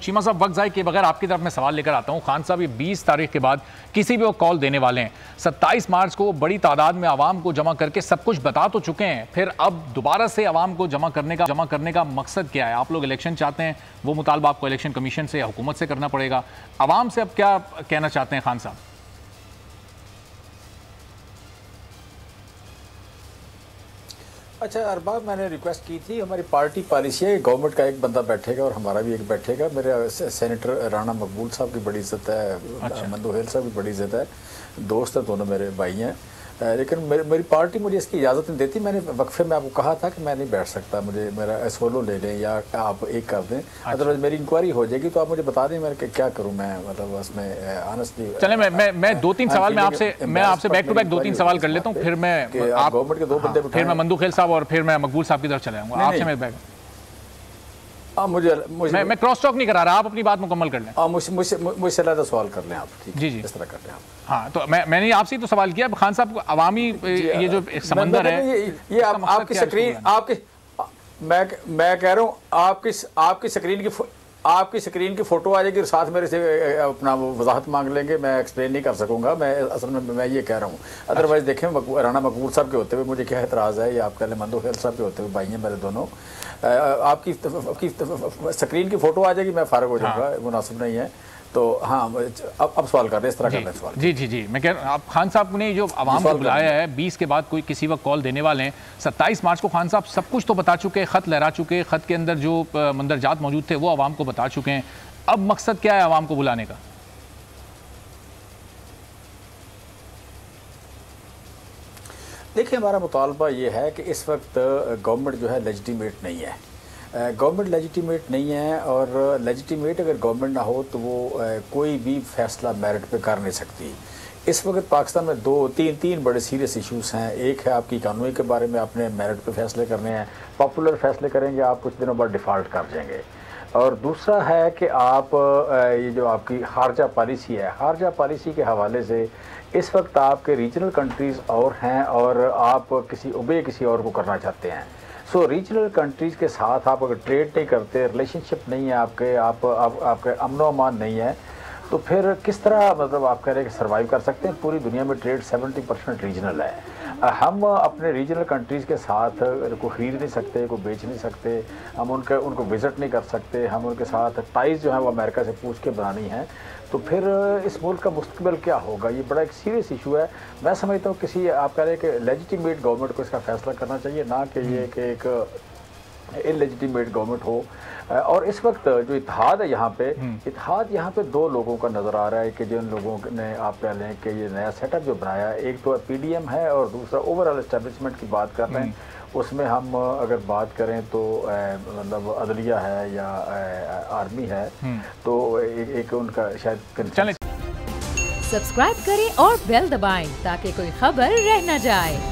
चीमा साहब, वक्त ज़ाय के बगैर आपकी तरफ मैं सवाल लेकर आता हूँ। खान साहब, ये 20 तारीख के बाद किसी भी वो कॉल देने वाले हैं। 27 मार्च को बड़ी तादाद में आवाम को जमा करके सब कुछ बता तो चुके हैं, फिर अब दोबारा से आवाम को जमा करने का मकसद क्या है? आप लोग इलेक्शन चाहते हैं, वो मुतालबा आपको इलेक्शन कमीशन से या हुकूमत से करना पड़ेगा। आवाम से अब क्या कहना चाहते हैं खान साहब? अच्छा अरबाब, मैंने रिक्वेस्ट की थी, हमारी पार्टी पॉलिसी है, गवर्नमेंट का एक बंदा बैठेगा और हमारा भी एक बैठेगा। मेरे सेनेटर राना मकबूल साहब की बड़ी इज्जत है, अच्छा। मंदोहेल साहब की बड़ी इज्जत है, दोस्त है, दोनों मेरे भाई हैं। लेकिन मेरी पार्टी मुझे इसकी इजाज़त नहीं देती। मैंने वक्फे में आपको कहा था कि मैं नहीं बैठ सकता, मुझे मेरा सोलो ले लें या आप एक कर दें, अदरवाइज मेरी इंक्वायरी हो जाएगी। तो आप मुझे बता दें मैं क्या करूं, मैं मतलब उसमें ऑनेस्टली। चले, मैं 2-3 सवाल मैं आपसे बैक टू बैक 2-3 सवाल कर लेता हूं, फिर मैं आप गवर्नमेंट के दो बंदे, फिर मैं मंदूखेल साहब और फिर मैं मकबूल साहब की तरफ चले जाऊंगा। आपसे मैं बैक मैं क्रॉस टॉक नहीं करा रहा, आप अपनी बात मुकम्मल कर लें। मुझसे ज़्यादा सवाल कर लें आप, ठीक जी जी, इस तरह कर लें आप। हाँ, तो मैंने आपसे ही तो सवाल किया खान साहब, अवामी ये जो समंदर है, ये आपकी स्क्रीन, आपकी मैं कह रहा हूँ आपकी स्क्रीन की फोटो आ जाएगी और साथ मेरे से अपना वो वजाहत मांग लेंगे। मैं एक्सप्लेन नहीं कर सकूंगा, मैं असल में मैं ये कह रहा हूँ। अदरवाइज देखें, राना मकबूल साहब के होते हुए मुझे क्या एतराज़ है, या आप कह लें मंदोखेल साहब के होते हुए, भाई हैं मेरे दोनों। आपकी स्क्रीन की फोटो आ जाएगी, मैं फारग हो जाऊँगा, मुनासिब नहीं है। तो हाँ, अब सवाल कर रहे हैं, इस तरह का मैं सवाल। जी जी जी, मैं कह रहा हूँ, आप खान साहब ने जो आवाम को बुलाया है, 20 के बाद कोई किसी वक्त कॉल देने वाले हैं। 27 मार्च को खान साहब सब कुछ तो बता चुके हैं, ख़त लहरा चुके हैं, ख़त के अंदर जो मंदरजात मौजूद थे वो आवाम को बता चुके हैं। अब मकसद क्या है आवाम को बुलाने का? देखिए, हमारा मुतालबा ये है कि इस वक्त गवर्नमेंट जो है लेजिटिमेट नहीं है। गवर्नमेंट लेजिटिमेट नहीं है, और लेजिटिमेट अगर गवर्नमेंट ना हो तो वो कोई भी फैसला मेरिट पे कर नहीं सकती। इस वक्त पाकिस्तान में तीन बड़े सीरियस इश्यूज़ हैं। एक है आपकी इकानमी के बारे में, आपने मेरिट पे फैसले करने हैं, पॉपुलर फैसले करेंगे, आप कुछ दिनों बाद डिफ़ॉल्ट कर जाएंगे। और दूसरा है कि आप ये जो आपकी खारजा पॉलिसी है, खारजा पॉलिसी के हवाले से इस वक्त आपके रीजनल कंट्रीज़ और हैं, और आप किसी और को करना चाहते हैं। सो रीजनल कंट्रीज़ के साथ आप अगर ट्रेड नहीं करते, रिलेशनशिप नहीं है आपके अमनो अमान नहीं है, तो फिर किस तरह मतलब आप कह रहे हैं कि सर्वाइव कर सकते हैं? पूरी दुनिया में ट्रेड 70% रीजनल है। हम अपने रीजनल कंट्रीज़ के साथ को ख़रीद नहीं सकते, को बेच नहीं सकते, हम उनको विज़िट नहीं कर सकते, हम उनके साथ टाइज़ जो है वो अमेरिका से पूछ के बनानी है। तो फिर इस मुल्क का मुस्तकबिल क्या होगा? ये बड़ा एक सीरियस इशू है। मैं समझता हूँ किसी आप कह रहे हैं कि लेजिटिमेट गवर्नमेंट को इसका फैसला करना चाहिए, ना कि ये कि एक इलेजिटिमेट गवर्नमेंट हो। और इस वक्त जो इत्तेहाद है यहाँ पे दो लोगों का नज़र आ रहा है कि जिन लोगों ने आप कह लें कि ये नया सेटअप जो बनाया है, एक तो PDM है और दूसरा ओवरऑल एस्टेब्लिशमेंट की बात कर रहे हैं। उसमें हम अगर बात करें तो मतलब अदलिया है या आर्मी है, तो एक उनका शायद। सब्सक्राइब करें और बेल दबाएं ताकि कोई खबर रह न जाए।